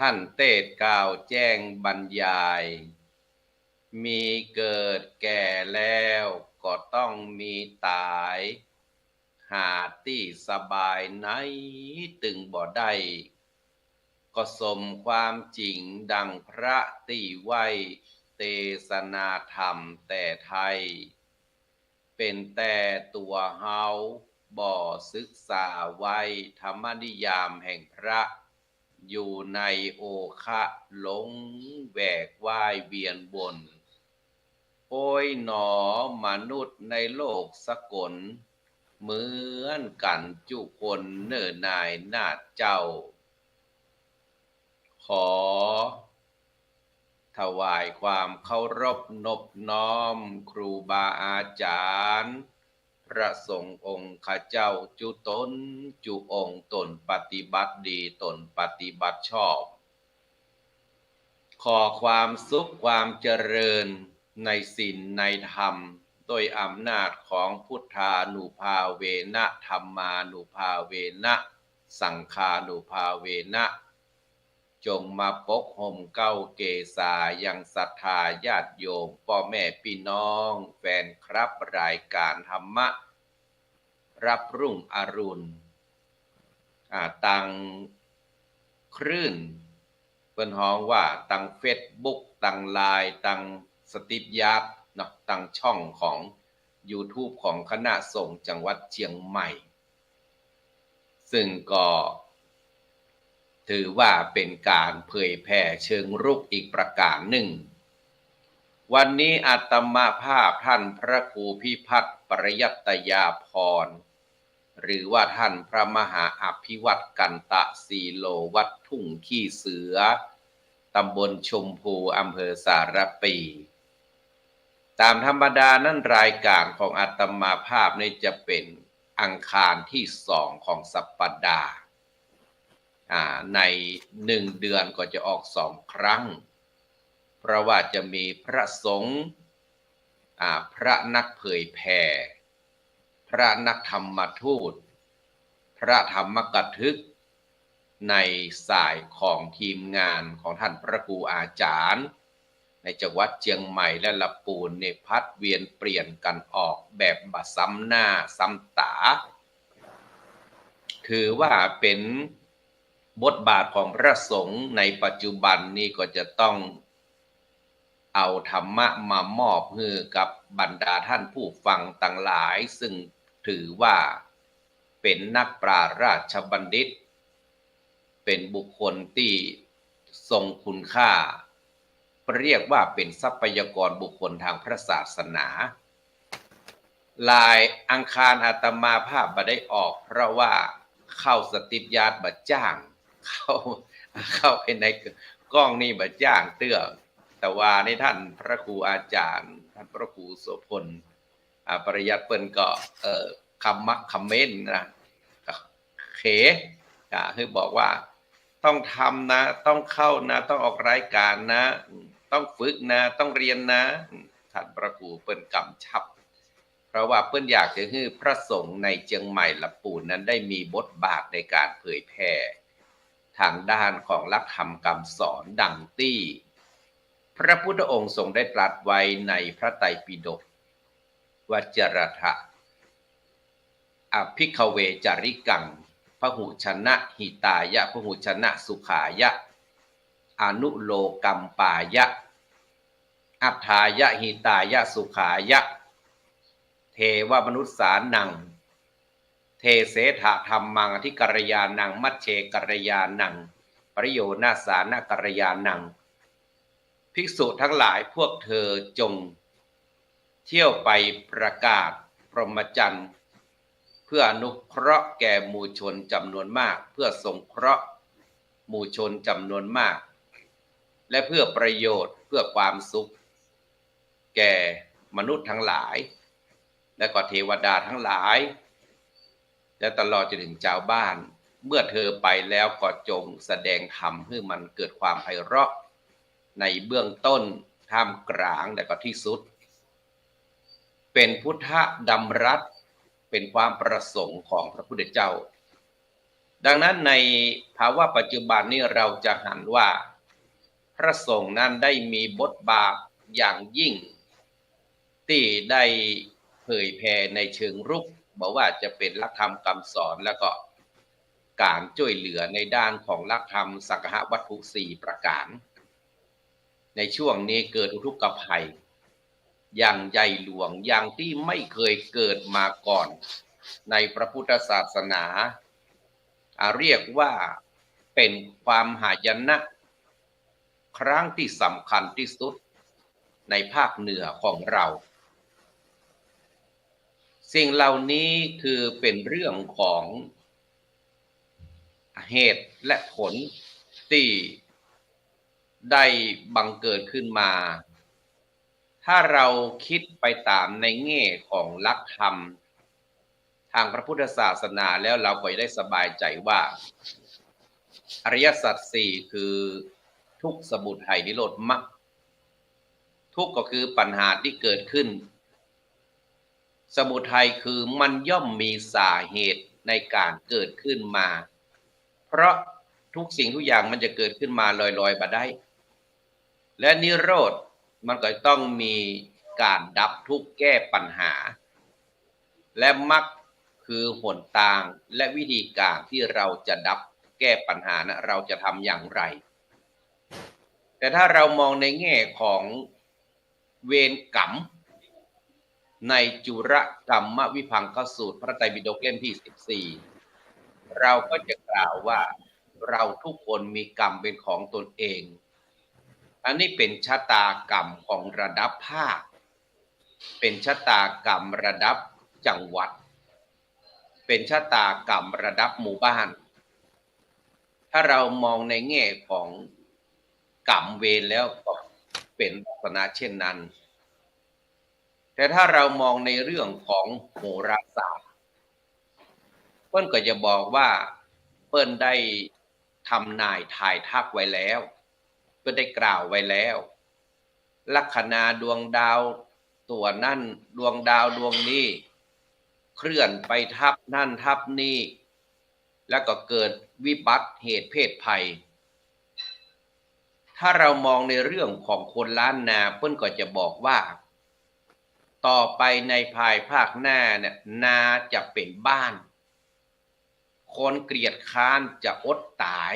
ท่านเทศกล่าวแจ้งบรรยายมีเกิดแก่แล้วก็ต้องมีตายหาที่สบายไหนตึงบ่ได้ก็สมความจริงดังพระตีไว้เทศนาธรรมแต่ไทยเป็นแต่ตัวเฮาบ่ศึกษาไว้ธรรมนิยามแห่งพระอยู่ในโอคะหลงแหวกว่ายเวียนวนโอ้ยหนอมนุษย์ในโลกสกลเหมือนกันจุคนเนิ่นนายนาจเจ้าขอถวายความเคารพนบน้อมครูบาอาจารย์พระสงฆ์องค์ข้าเจ้าจุตนจุองค์ตนปฏิบัติดีตนปฏิบัติชอบขอความสุขความเจริญในศีลในธรรมโดยอำนาจของพุทธานุภาเวนะธรรมานุภาเวนะสังฆานุภาเวนะจงมาปกห่มเก้าเกษายังศรัทธาญาติโยมพ่อแม่พี่น้องแฟนครับรายการธรรมะรับรุ่งอรุณตังคลื่นเปิ้นฮ้องว่าตังเฟซบุ๊กตังไลน์ตังสติปยับเนาะตังช่องของ YouTube ของคณะสงฆ์จังหวัดเชียงใหม่ซึ่งก็ถือว่าเป็นการเผยแผ่เชิงรุกอีกประการหนึ่งวันนี้อาตมาภาพท่านพระครูพิพัฒน์ปริยัตยาภรณ์หรือว่าท่านพระมหาอภิวัตกันตะสีโลวัดทุ่งขี้เสือตำบลชมพูอำเภอสารปีตามธรรมดานั้นรายการของอาตมาภาพนี้จะเป็นอังคารที่2ของสัปดาห์ใน1เดือนก็จะออก2ครั้งเพราะว่าจะมีพระสงฆ์พระนักเผยแผ่พระนักธรรมทูตพระธรรมกถึกในสายของทีมงานของท่านพระครูอาจารย์ในจังหวัดเชียงใหม่และลำพูนเนี่ยพัดเวียนเปลี่ยนกันออกแบบบะซ้ำหน้าซ้ำตาถือว่าเป็นบทบาทของพระสงฆ์ในปัจจุบันนี้ก็จะต้องเอาธรรมะมามอบให้กับบรรดาท่านผู้ฟังต่างหลายซึ่งถือว่าเป็นนักปราชญ์ราชบัณฑิตเป็นบุคคลที่ทรงคุณค่าเรียกว่าเป็นทรัพยากรบุคคลทางพระศาสนาลายอังคารอาตมาภาพบ่ได้ออกเพราะว่าเข้าสติปญาติบ่จ้างเข้าไปในกล้องนี่บ่จ้างเตื้อแต่ว่าในท่านพระครูอาจารย์ท่านพระครูโสพลปริยัติเปิ้นก็คำเม้นนะเขคือบอกว่าต้องทำนะต้องเข้านะต้องออกรายการนะต้องฝึกนะต้องเรียนนะท่านพระครูเปิ้นกำชับเพราะว่าเปิ้นอยากจะให้พระสงฆ์ในเชียงใหม่ลำพูนนั้นได้มีบทบาทในการเผยแผ่ทางด้านของหลักธรรมคำสอนดังที่พระพุทธองค์ทรงได้ตรัสไว้ในพระไตรปิฎกวจรทะอภิคเวจาริกังพหุชนะหิตายะพหุชนะสุขายะอนุโลกัมปายะอัฏฐายะหิตายะสุขายะเทวมนุษสานังเทเสถะธรรมังอธิกัรยานังมัชเชกัรยานังปริโยนาสานะกัรยานังภิกษุทั้งหลายพวกเธอจงเที่ยวไปประกาศพรหมจรรย์เพื่ออนุเคราะห์แก่หมู่ชนจำนวนมากเพื่อสงเคราะห์หมู่ชนจำนวนมากและเพื่อประโยชน์เพื่อความสุขแก่มนุษย์ทั้งหลายและก็เทวดาทั้งหลายและตลอดจนถึงชาวบ้านเมื่อเธอไปแล้วก็จงแสดงธรรมให้มันเกิดความไพเราะในเบื้องต้นท่ามกลางและก็ที่สุดเป็นพุทธดำรัสเป็นความประสงค์ของพระพุทธเจ้า ดังนั้นในภาวะปัจจุบันนี้เราจะเห็นว่าพระสงฆ์นั้นได้มีบทบาทอย่างยิ่งที่ได้เผยแผ่ในเชิงรุกบอกว่าจะเป็นหลักธรรมคำสอนแล้วก็การช่วยเหลือในด้านของหลักธรรมสังฆวัตถุ4ประการในช่วงนี้เกิดอุทกภัยอย่างใหญ่หลวงอย่างที่ไม่เคยเกิดมาก่อนในพระพุทธศาสนาเรียกว่าเป็นความหายนะครั้งที่สำคัญที่สุดในภาคเหนือของเราสิ่งเหล่านี้คือเป็นเรื่องของเหตุและผลที่ได้บังเกิดขึ้นมาถ้าเราคิดไปตามในแง่ของหลักธรรมทางพระพุทธศาสนาแล้วเราก็จะได้สบายใจว่าอริยสัจสี่คือทุกข์สมุทัยนิโรธมรรคทุกข์ก็คือปัญหาที่เกิดขึ้นสมุทัยคือมันย่อมมีสาเหตุในการเกิดขึ้นมาเพราะทุกสิ่งทุกอย่างมันจะเกิดขึ้นมาลอยๆมาได้และนิโรธมันก็ต้องมีการดับทุกข์แก้ปัญหาและมรรคคือหนทางและวิธีการที่เราจะดับแก้ปัญหานะเราจะทำอย่างไรแต่ถ้าเรามองในแง่ของเวรกรรมในจุรกรรมวิภังคสูตรพระไตรปิฎกเล่มที่14เราก็จะกล่าวว่าเราทุกคนมีกรรมเป็นของตนเองอันนี้เป็นชะตากรรมของระดับภาคเป็นชะตากรรมระดับจังหวัดเป็นชะตากรรมระดับหมู่บ้านถ้าเรามองในแง่ของกรรมเวรแล้วก็เป็นลักษณะเช่นนั้นแต่ถ้าเรามองในเรื่องของโหราศาสตร์เปิ้ลก็จะบอกว่าเปิ้ลได้ทำนายทายทักไว้แล้วเปิ้ลได้กล่าวไว้แล้วลัคนาดวงดาวตัวนั่นดวงดาวดวงนี้เคลื่อนไปทับนั่นทับนี่แล้วก็เกิดวิบัติเหตุเพศภัยถ้าเรามองในเรื่องของคนล้านนาเปิ้ลก็จะบอกว่าต่อไปในภายภาคหน้าเนี่ยนาจะเป็นบ้านคนเกลียดค้านจะอดตาย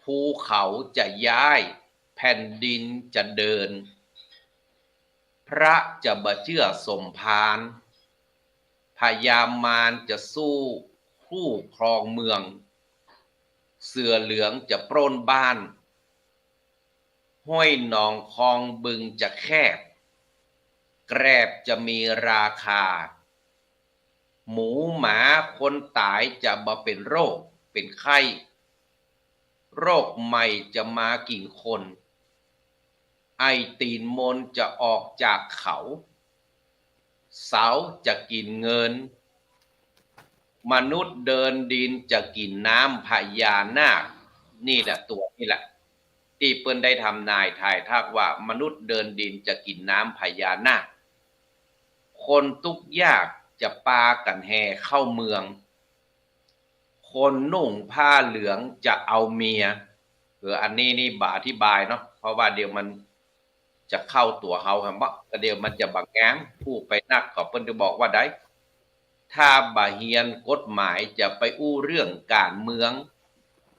ภูเขาจะย้ายแผ่นดินจะเดินพระจะบ่เชื่อสมภารพญามารจะสู้คู่ครองเมืองเสือเหลืองจะปล้นบ้านห้วยหนองคลองบึงจะแคบแกรบจะมีราคาหมูหมาคนตายจะบ่เป็นโรคเป็นไข้โรคใหม่จะมากิ่งคนไอตีนมนจะออกจากเขาเสาจะกินเงินมนุษย์เดินดินจะกินน้ำพญานาคนี่แหละตัวนี่แหละที่เปิ้นได้ทำนายทายทักว่ามนุษย์เดินดินจะกินน้ำพญานาคคนทุกข์ยากจะปากันแห่เข้าเมืองคนนุ่งผ้าเหลืองจะเอาเมียอันนี้นี่บ่อธิบายเนาะเพราะว่าเดี๋ยวมันจะเข้าตัวเฮาครับว่าเดี๋ยวมันจะบังแง้มผู้ไปนักก็เพิ่นจะบอกว่าได้ถ้าบ่เฮียนกฎหมายจะไปอู้เรื่องการเมือง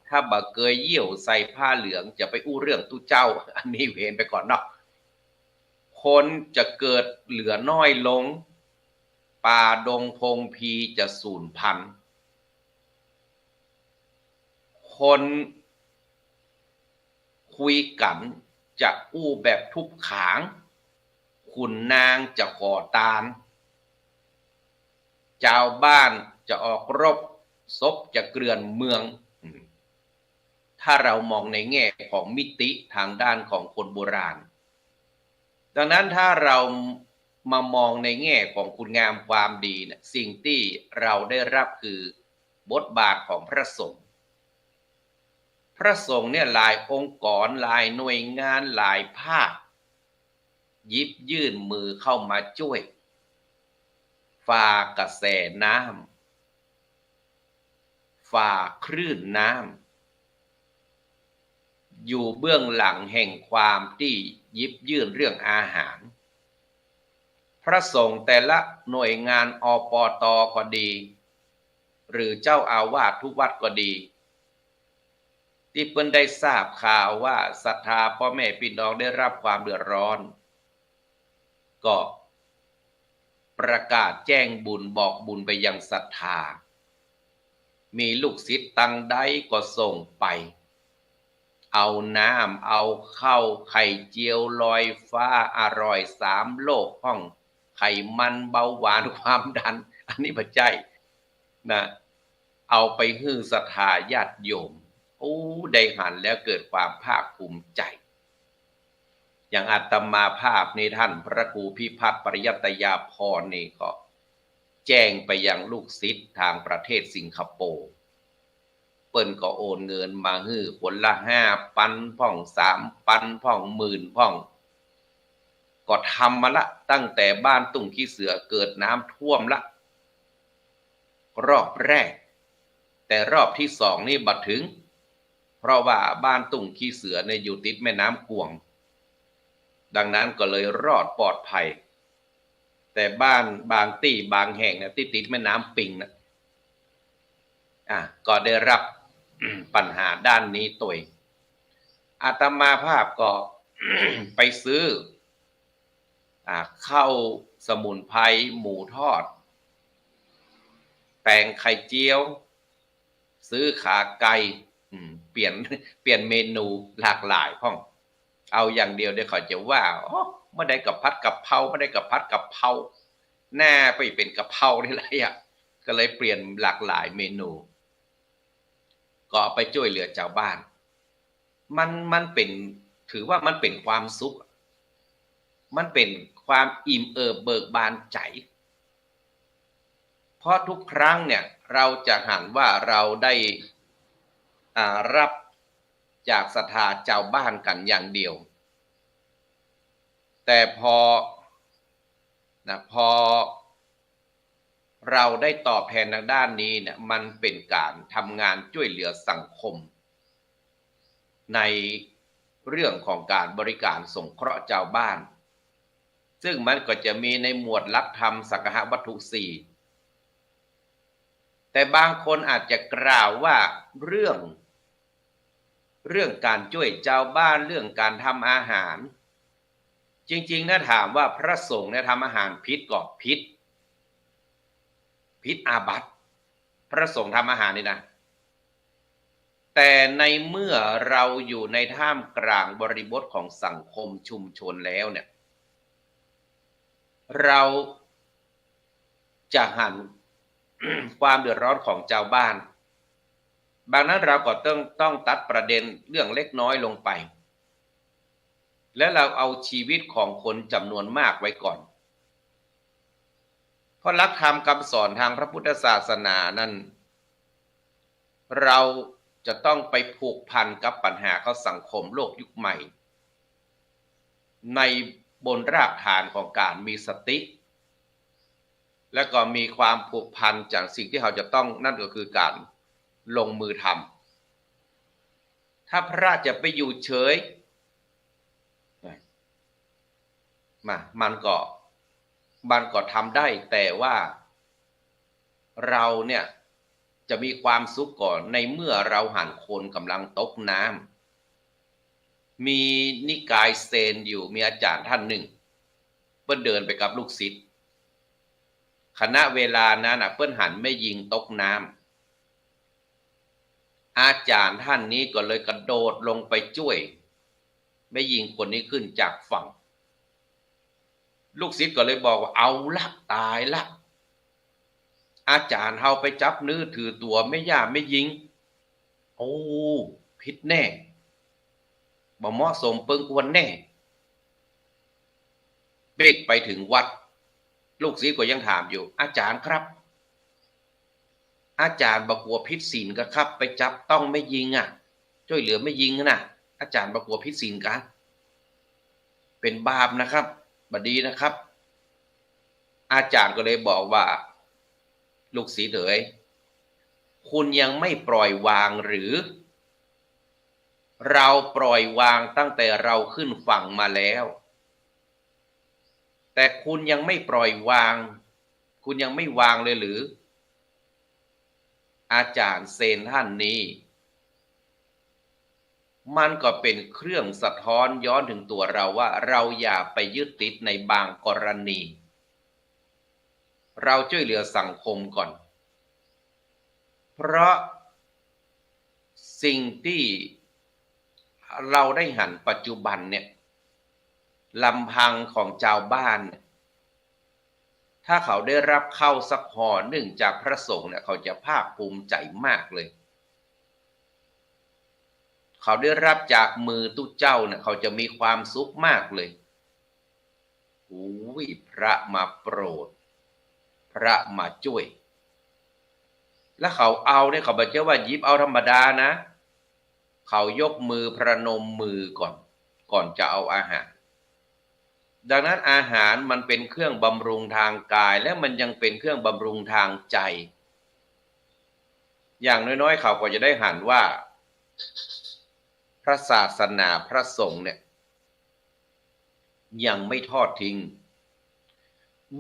ถ้าบ่เคยเยี่ยวใส่ผ้าเหลืองจะไปอู้เรื่องตู้เจ้าอันนี้เห็นไปก่อนเนาะคนจะเกิดเหลือน้อยลงป่าดงพงพีจะสูญพันธุ์คนคุยกันจะอู้แบบทุบขางขุนนางจะก่อตานเจ้าบ้านจะออกรบศพจะเกลื่อนเมืองถ้าเรามองในแง่ของมิติทางด้านของคนโบราณดังนั้นถ้าเรามามองในแง่ของคุณงามความดีเนี่ยสิ่งที่เราได้รับคือบทบาทของพระสงฆ์พระสงฆ์เนี่ยหลายองค์กรหลายหน่วยงานหลายภาคหยิบยื่นมือเข้ามาช่วยฝากกระแสน้ ฝ่าคลื่นน้ำอยู่เบื้องหลังแห่งความที่ยิบยื่นเรื่องอาหารพระสงฆ์แต่ละหน่วยงานอปต.ก็ดีหรือเจ้าอาวาสทุกวัดก็ดีที่เพิ่นได้ทราบข่าวว่าศรัทธาพ่อแม่พี่น้องได้รับความเดือดร้อนก็ประกาศแจ้งบุญบอกบุญไปยังศรัทธามีลูกศิษย์ตังใดก็ส่งไปเอาน้ำเอาข้าวไข่เจียวลอยฟ้าอร่อย3 โลกห้องไขมันเบาหวานความดันอันนี้ปัจจัยนะเอาไปฮื้อศรัทธาญาติโยมได้หันแล้วเกิดความภาคภูมิใจอย่างอาตมาภาพในท่านพระครูพิพัฒน์ปริยัตยาภรณ์นี่ก็แจ้งไปยังลูกศิษย์ทางประเทศสิงคโปร์เปิ้นก็โอนเงินมาฮื้อคนละ5,000พ่อง3,000พ่อง10,000พ่องก็ทำมาละตั้งแต่บ้านตุ่งขี้เสือเกิดน้ำท่วมละรอบแรกแต่รอบที่2นี่บัดถึงเพราะว่าบ้านตุ่งขี้เสือเนี่ยอยู่ติดแม่น้ำกวงดังนั้นก็เลยรอดปลอดภัยแต่บ้านบางที่บางแห่งเนี่ยติดแม่น้ำปิงนะก็ได้รับปัญหาด้านนี้ตัวอาตมาภาพก็ ไปซื้อข้าวสมุนไพรหมูทอดแป้งไข่เจียวซื้อขาไก่เปลี่ยนเมนูหลากหลายพ่องเอาอย่างเดียวเดี๋ยวเขาจะว่าไม่ได้กับพัดกับเพราไม่ได้กับพัดกับเพราหน้าไปเป็นกะเพรานี่แหละก็เลยเปลี่ยนหลากหลายเมนูก็ไปช่วยเหลือชาวบ้านมันเป็นถือว่ามันเป็นความสุขมันเป็นความอิ่มเอิบเบิกบานใจเพราะทุกครั้งเนี่ยเราจะหันว่าเราได้รับจากศรัทธาชาวบ้านกันอย่างเดียวแต่พอเราได้ตอบแทนทางด้านนี้เนี่ยมันเป็นการทำงานช่วยเหลือสังคมในเรื่องของการบริการสงเคราะห์ชาวบ้านซึ่งมันก็จะมีในหมวดหลักธรรมสังฆวัตถุ4แต่บางคนอาจจะกล่าวว่าเรื่องการช่วยชาวบ้านเรื่องการทำอาหารจริงๆนะถามว่าพระสงฆ์เนี่ยทำอาหารผิดก็ผิดอาบัติพระสงฆ์ทำอาหารนี่นะแต่ในเมื่อเราอยู่ในท่ามกลางบริบทของสังคมชุมชนแล้วเนี่ยเราจะหัน ความเดือดร้อนของชาวบ้านบางนั้นเราก็ต้องตัดประเด็นเรื่องเล็กน้อยลงไปและเราเอาชีวิตของคนจำนวนมากไว้ก่อนเพราะหลักธรรมคำสอนทางพระพุทธศาสนานั้นเราจะต้องไปผูกพันกับปัญหาของสังคมโลกยุคใหม่ในบนรากฐานของการมีสติและก็มีความผูกพันจากสิ่งที่เราจะต้องนั่นก็คือการลงมือทำถ้าพระจะไปอยู่เฉยมันก็ทำได้แต่ว่าเราเนี่ยจะมีความสุขก่อนในเมื่อเราหันคนกำลังตกน้ำมีนิกายเซนอยู่มีอาจารย์ท่านหนึ่งเปิ้นเดินไปกับลูกศิษย์ขณะเวลานั้นเปิ้นหันไม่ยิงตกน้ำอาจารย์ท่านนี้ก็เลยกระโดดลงไปช่วยไม่ยิงคนนี้ขึ้นจากฝั่งลูกศิษย์ก็เลยบอกว่าเอาละตายละอาจารย์เฮาไปจับนื้อถือตัวไม่ย่าไม่ยิงผิดแน่บ่เหมาะสมเปิงควรแน่เบรกไปถึงวัดลูกศิษย์ก็ยังถามอยู่อาจารย์ครับอาจารย์บ่กลัวผิดศีลก็ครับไปจับต้องไม่ยิงช่วยเหลือไม่ยิงนะอาจารย์บ่กลัวผิดศีลกันเป็นบาปนะครับบดีนะครับอาจารย์ก็เลยบอกว่าลูกศิษย์เอ๋ย คุณยังไม่ปล่อยวางหรือเราปล่อยวางตั้งแต่เราขึ้นฝั่งมาแล้วแต่คุณยังไม่ปล่อยวางคุณยังไม่วางเลยหรืออาจารย์เซนท่านนี้มันก็เป็นเครื่องสะท้อนย้อนถึงตัวเราว่าเราอย่าไปยึดติดในบางกรณีเราช่วยเหลือสังคมก่อนเพราะสิ่งที่เราได้หันปัจจุบันเนี่ยลำพังของชาวบ้านถ้าเขาได้รับข้าวสักห่อหนึ่งจากพระสงฆ์เนี่ยเขาจะภาคภูมิใจมากเลยเขาได้รับจากมือตุเจ้าเนี่ยเขาจะมีความสุขมากเลยโอ้ยพระมาโปรดพระมาช่วยแล้วเขาเอาเนี่ยเขาบอกว่าหยิบเอาธรรมดานะเขายกมือประนมมือก่อนจะเอาอาหารดังนั้นอาหารมันเป็นเครื่องบำรุงทางกายและมันยังเป็นเครื่องบำรุงทางใจอย่างน้อยๆเขาก็จะได้หันว่าพระศาสนาพระสงฆ์เนี่ยยังไม่ทอดทิ้ง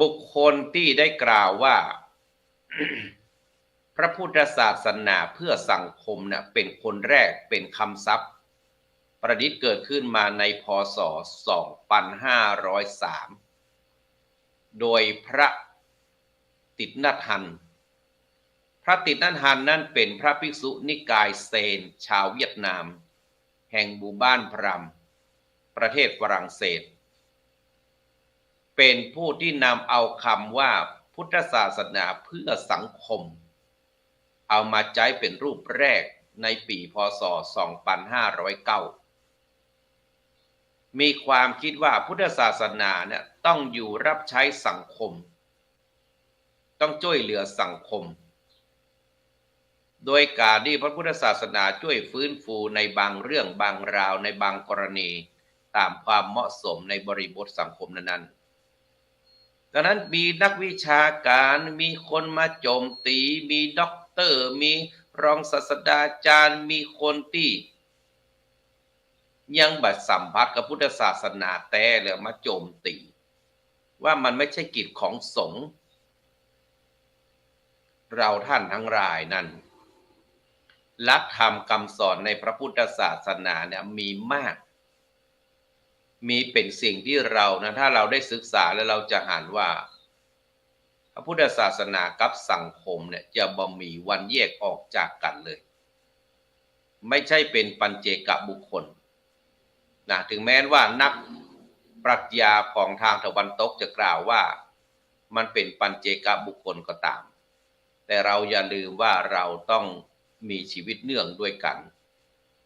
บุคคลที่ได้กล่าวว่า พระพุทธศาสนาเพื่อสังคมเนี่ยเป็นคนแรกเป็นคำศัพท์ประดิษฐ์เกิดขึ้นมาในพ.ศ. 2503โดยพระติณทันพระติณทันนั้นเป็นพระภิกษุนิกายเซนชาวเวียดนามแห่งหมู่บ้านพรัมประเทศฝรั่งเศสเป็นผู้ที่นำเอาคำว่าพุทธศาสนาเพื่อสังคมเอามาใช้เป็นรูปแรกในปีพ.ศ. 2509มีความคิดว่าพุทธศาสนาเนี่ยต้องอยู่รับใช้สังคมต้องช่วยเหลือสังคมโดยการที่พระพุทธศาสนาช่วยฟื้นฟูในบางเรื่องบางราวในบางกรณีตามความเหมาะสมในบริบทสังคมนั้นๆดังนั้นมีนักวิชาการมีคนมาโจมตีมีด็อกเตอร์มีรองศาสตราจารย์มีคนที่ยังบัดสัมผัสกับพุทธศาสนาแต่เลยมาโจมตีว่ามันไม่ใช่กิจของสงฆ์เราท่านทั้งหลายนั้นหลักธรรมคำสอนในพระพุทธศาสนาเนี่ยมีมากมีเป็นสิ่งที่เรานะถ้าเราได้ศึกษาแล้วเราจะหันว่าพระพุทธศาสนากับสังคมเนี่ยจะบ่มีวันแยกออกจากกันเลยไม่ใช่เป็นปัญเจกบุคคลนะถึงแม้ว่านักปรัชญาของทางตะวันตกจะกล่าวว่ามันเป็นปัญเจกบุคคลก็ตามแต่เราอย่าลืมว่าเราต้องมีชีวิตเนื่องด้วยกัน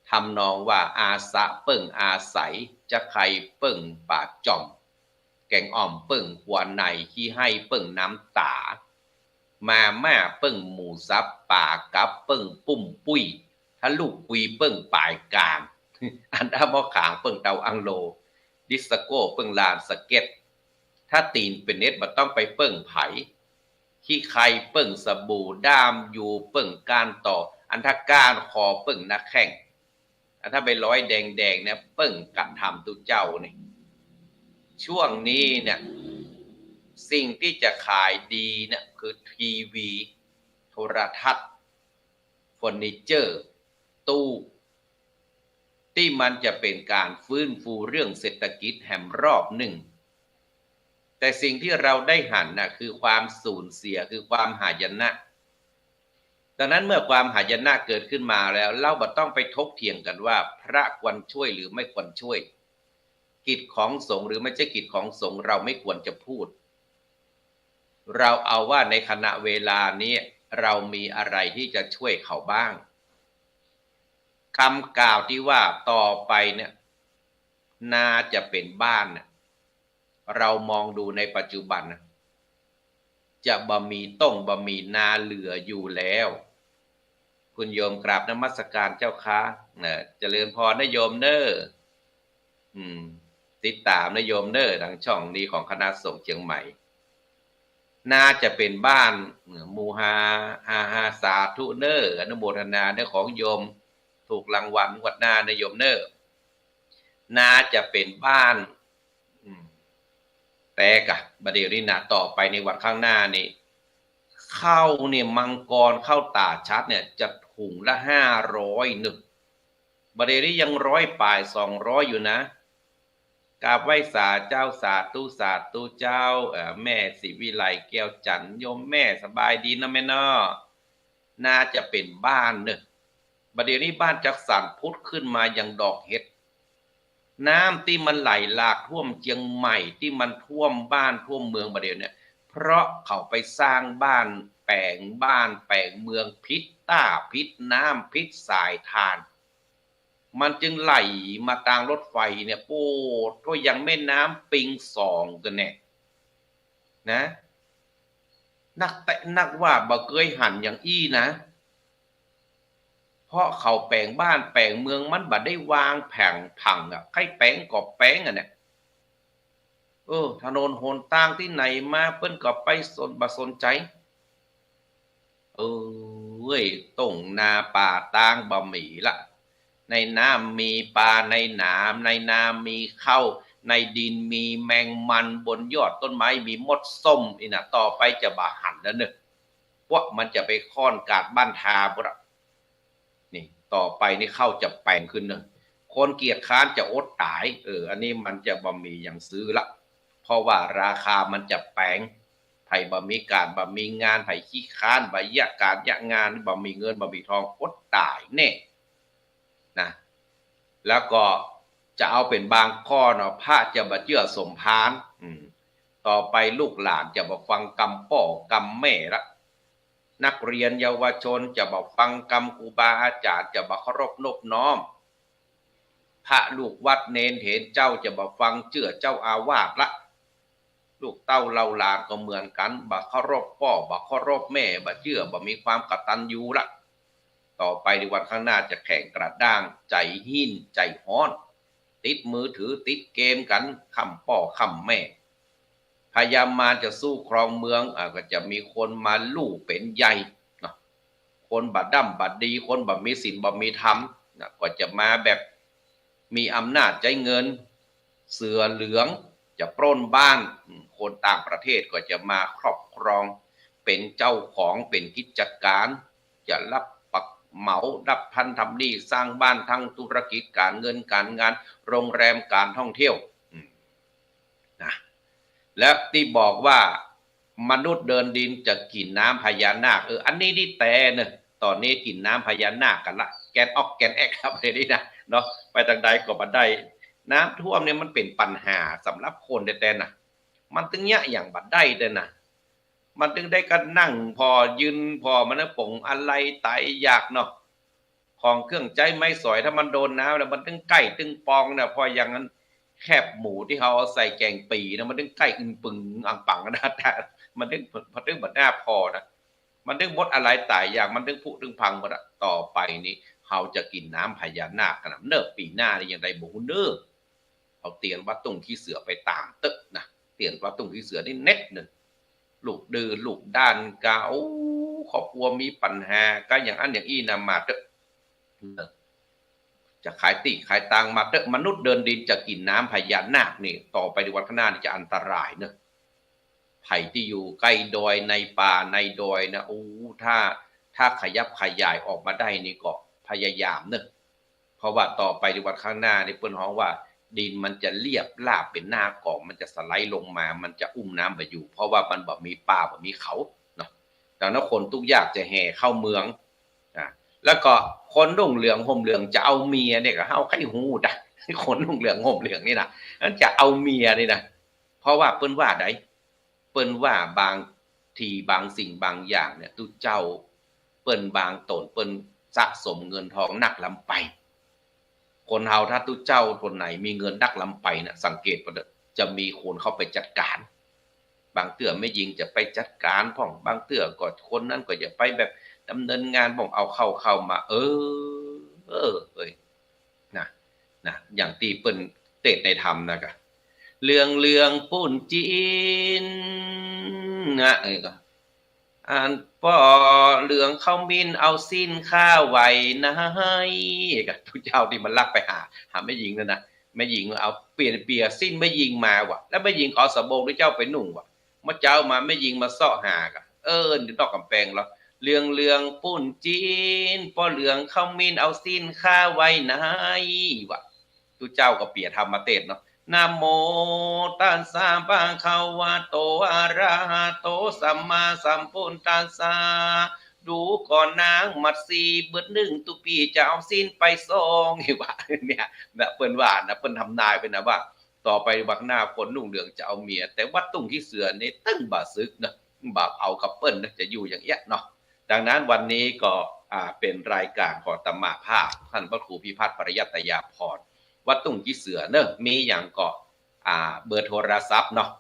ทำนองว่าอาสะเปิ้งอาศัยจะใครเปิ้งปากจ่อมแกงอ่อมเปิ้งหัวในขี้ให้เปิ้งน้ำตามาม่าเปิ้งหมูซับปากับเปิ้งปุ้มปุ้ยถ้าลูกคุยเปิ้งปลายกลางอันถ้ามอขางเปิ้งเตาอังโลดิสโก้เปิ้งลานสเก็ตถ้าตีนเป็นเน็ตมันต้องไปเปิ้งไผขี้ไข่เปิ้งสบู่ด้ามอยู่เปิ้งการต่ออันถ้าการคอเปิ้งนักแข่งอันถ้าไปร้อยแดงๆเนี่ยเปิ้งกันทำตุเจ้านี่ช่วงนี้เนี่ยสิ่งที่จะขายดีเนี่ยคือทีวีโทรทัศน์เฟอร์นิเจอร์ตู้ที่มันจะเป็นการฟื้นฟูเรื่องเศรษฐกิจแห่งรอบหนึ่งแต่สิ่งที่เราได้หันนะคือความสูญเสียคือความหายนะดังนั้นเมื่อความหายนะเกิดขึ้นมาแล้วเราบ่ต้องไปทบเถียงกันว่าพระควรช่วยหรือไม่ควรช่วยกิจของสงฆ์หรือไม่ใช่กิจของสงฆ์เราไม่ควรจะพูดเราเอาว่าในขณะเวลานี้เรามีอะไรที่จะช่วยเขาบ้างคำกล่าวที่ว่าต่อไปเนี่ยน่าจะเป็นบ้านเรามองดูในปัจจุบันจะบ่มีต้งบ่มีนาเหลืออยู่แล้วคุณโยมกราบนมัสการเจ้าค่ะเจริญพรนะโยมเน้อติดตามนะโยมเน้อทางช่องนี้ของคณะสงฆ์เชียงใหม่ น่าจะเป็นบ้านมูฮาสาธุเนอร์อนุโมทนาเนอของโยมถูกรางวัลวัดหน้านโยมเนอน่าจะเป็นบ้านแต่กะบเดี๋ยวนี้นะต่อไปในวันข้างหน้านี่เข้าเนี่ยมังกรเข้าตาชัดเนี่ยจะถุงละ501บเดี๋ยวนี้ยัง100 ปลาย 200อยู่นะกราบไหว้สาเจ้าสาธุเจ้าแม่ศิวิไลแก้วจันทร์โยมแม่สบายดีนะแม่นาะน่าจะเป็นบ้านเนอะบัดเดี๋ยวนี้บ้านจักสานพุทธขึ้นมาอย่างดอกเห็ดน้ำที่มันไหลหลากท่วมเชียงใหม่ที่มันท่วมบ้านท่วมเมืองบัดเดี๋ยวเนี่ยเพราะเขาไปสร้างบ้านแปลงเมืองพิษต้าพิษน้ำพิษสายทานมันจึงไหลมาทางรถไฟเนี่ยโอ้ก็ยังแม่น้ำปิง2กันแน่นะนักว่าบ่เคยหันอย่างอี้นะเพราะเขาแปลงบ้านแปลงเมืองมันบ่ได้วางแผงผังอ่ะใครแปลงก็แปลงอ่ะเนี่ยถนนหนทางที่ไหนมาเปิ้นก็ไปสนใจเว้ยตรงนาป่าตางบ่มีละในน้ำมีปลาในน้ำมีเข้าในดินมีแมงมันบนยอดต้นไม้มีมดส้มอีน่ะต่อไปจะบ่หันแล้วเนอะพวกมันจะไปค่อนกาดบ้านทาบุระนี่ต่อไปนี่เข้าจะแปลงขึ้นเนอะคนเกียจค้านจะอดตายอันนี้มันจะบ่มีอย่างซื้อละเพราะว่าราคามันจะแปลงไผ่บ่มีการบ่มีงานไผ่ขี้ค้านบ่ยะการยะงานบ่มีเงินบ่มีทองอดตายแน่นะแล้วก็จะเอาเป็นบางข้อเนาะพระจะบ่เชื่อสมภารต่อไปลูกหลานจะบ่ฟังกรรมพ่อกรรมแม่ละนักเรียนเยาวชนจะบ่ฟังกรรมครูบาอาจารย์จะบ่เคารพนอบน้อมพระลูกวัดเนนเห็นเจ้าจะบ่ฟังเชื่อเจ้าอาวาสละลูกเต้าเล่าหลานก็เหมือนกันบ่เคารพพ่อบ่เคารพแม่บ่เชื่อบ่มีความกตัญญูละต่อไปในวันข้างหน้าจะแข่งกระด้างใจหิ้นใจฮ้อนติดมือถือติดเกมกันคำพ่อคำแม่พยายามมาจะสู้ครองเมืองก็จะมีคนมาลู่เป็นใหญ่คนบัดดั้มบัดดีคนบัดมีศีลบัดมีธรรมก็จะมาแบบมีอำนาจใจเงินเสือเหลืองจะปล้นบ้านคนต่างประเทศก็จะมาครอบครองเป็นเจ้าของเป็นกิจการจะรับปักเหมารับพันทำนี่สร้างบ้านทั้งธุรกิจการเงินการงานโรงแรมการท่องเที่ยวนะแล้วที่บอกว่ามนุษย์เดินดินจะกินน้ำพญานาคอันนี้นี่แต่เนอะตอนนี้กินน้ำพญานาคกันละแกนออกแกนแอกครับเลยนี่นะเนาะไปทางใดก็บัดได้น้ำท่วมเนี่ยมันเป็นปัญหาสำหรับคนแต่น่ะมันตึงเนี้ยอย่างบัดได้เด้น่ะมันตึงได้กันนั่งพอยืนพอมันนะป่งอะไรตายอยากเนาะของเครื่องใจไม่สอยถ้ามันโดนน้ำแล้วมันตึงใกล้ตึงปองเนี่ยพออย่างนั้นแคบหมูที่เขาใส่แกงปีนะมันตึงใกล้อึนปึงอังปังนะแต่มันตึงบัดหน้าพอนะมันตึงบดอะไรตายอย่างมันตึงผุตึงพังหมดอะต่อไปนี้เขาจะกินน้ำพญานาคกันเนิบปีหน้านี่อย่างไรบุญเด้อเอาเตียนวัดตรงที่เสือไปตามตึกนะเตียนวัดตรงที่เสือนี่เน็ตหนึ่งลูกดื้อลูกด้านกาครอบครัวมีปัญหาก็อย่างอันอย่างอี้นำมาเถอะจะขายตีขายตังมาเถอะมนุษย์เดินดินจะกินน้ำพญานาคนี่ต่อไปในวันข้างหน้านี่จะอันตรายเนอะไผ่ที่อยู่ใกล้ดอยในป่าในดอยนะถ้าขยับขยายออกมาได้นี่ก็พยายามเนอะเพราะว่าต่อไปในวันข้างหน้านี่เปิ้นฮ้องว่าดินมันจะเรียบราบเป็นหน้ากล่องมันจะสไลด์ลงมามันจะอุ้มน้ำไปอยู่เพราะว่ามันบ่มีป่าบ่มีเขาเนาะดังนั้นคนทุกอยากจะแห่เข้าเมืองแล้วก็คนนุ่งเหลืองห่มเหลืองจะเอาเมียเนี่ยก็เฮาไข้หูดะคนนุ่งเหลืองห่มเหลืองนี่นะนั่นจะเอาเมียนี่นะเพราะว่าเปิ้นว่าไดเปิ้นว่าบางทีบางสิ่งบางอย่างเนี่ยตุเจ้าเปิ้นบางตนเปิ้นสะสมเงินทองนักลำไปคนเฮาถ้าตุเจ้าคนไหนมีเงินนักลำไปนะสังเกตว่าจะมีคนเข้าไปจัดการบางเตื้อไม่ยิงจะไปจัดการพ่องบางเตื้อก็คนนั้นก็จะไปแบบดำเนินงานพ่องเอาเข้ามาเอ้ยนะอย่างที่เปิ้นเทศในธรรมนะกะเรื่องปุ่นจีน นะก็อ่านป่อเหลืองเขามินเอาสิ้นข้าไว้นะให้กับทุกเจ้าที่มันลักไปหาแม่หญิงนั่นนะแม่หญิงเอาเปลี่ยนเปียสิ้นแม่หญิงมาวะแล้วแม่หญิงขอสบงด้วยเจ้าไปนุ่งวะมาเจ้ามาแม่หญิงมาเสาะหากะนี่ดอกกำแพงแล้วเหลืองปุ่นจีนป่อเหลืองเขามินเอาสิ้นข้าไว้นะวะทุกเจ้าก็เปียธรรมเทศเนาะนะโมตัสสะภะคะวะโตอะระหะโตสัมมาสัมพุทธัสสะดูก่อนนางมัดสีเบิดหนึ่งตุปีจะเอาสิ้นไปซองว่าเนี่ยนะเปิ้นว่านะเปิ้นทำนายไปนะว่าต่อไปบักหน้าคนนุ่งเหลืองจะเอาเมียแต่วัดตุ้งที่เสือนี่ตึ้งบาซึกนะบาปเอากับเปิ้นจะอยู่อย่างเงี้ยเนาะดังนั้นวันนี้ก็เป็นรายการของตมะภาพท่านพระครูพิพัฒน์ปริยัตยาพรวัดตุ้งที่เสือเนอะมีอย่างก็เบอร์โทรศัพท์เนาะ094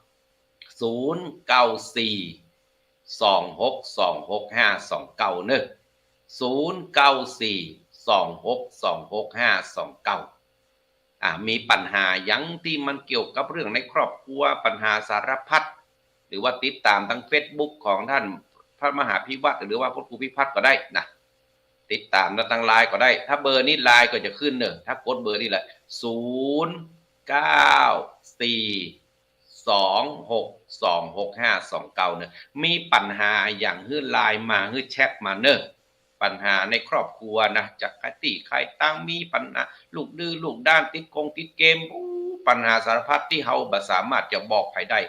26265291 094 26265291มีปัญหายังที่มันเกี่ยวกับเรื่องในครอบครัวปัญหาสารพัดหรือว่าติดตามทาง Facebook ของท่านพระมหาพิวัตรหรือว่าพระครูพิพัฒน์ก็ได้นะติดตามทางไลน์ก็ได้ถ้าเบอร์นี้ไลน์ก็จะขึ้นเนอะถ้ากดเบอร์นี่แหละ094 26265291เนี่ยมีปัญหาอย่างฮื้อไลน์มาฮื้อแชทมาเนอะปัญหาในครอบครัวนะจากใครตั้งมีปัญหาลูกดื้อลูกด้านติดเกมปัญหาสารพัดที่เฮาบ่สามารถจะบอกใครได้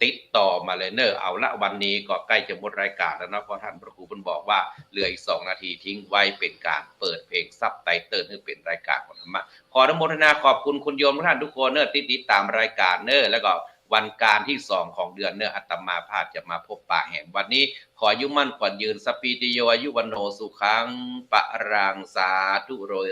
ติดต่อมาเลยเนอะเอาละวันนี้ก็ใกล้จะหมดรายการแล้วนะเพราะท่านพระครูเพิ่นบอกว่าเหลืออีก2 นาทีทิ้งไว้เป็นการเปิดเพลงซับไตเติลให้เป็นรายการของธรรมะขออนุโมทนาขอบคุณคุณโยมทุกท่านทุกคนเนอะที่ติดตามรายการเนอะแล้วก็วันการที่2ของเดือนเนอะอาตมาภาพจะมาพบปะแห่งวันนี้ขออายุมั่นขวัญยืนสัพพิติโยอายุวันโนสุขังปะรังสาธุโรย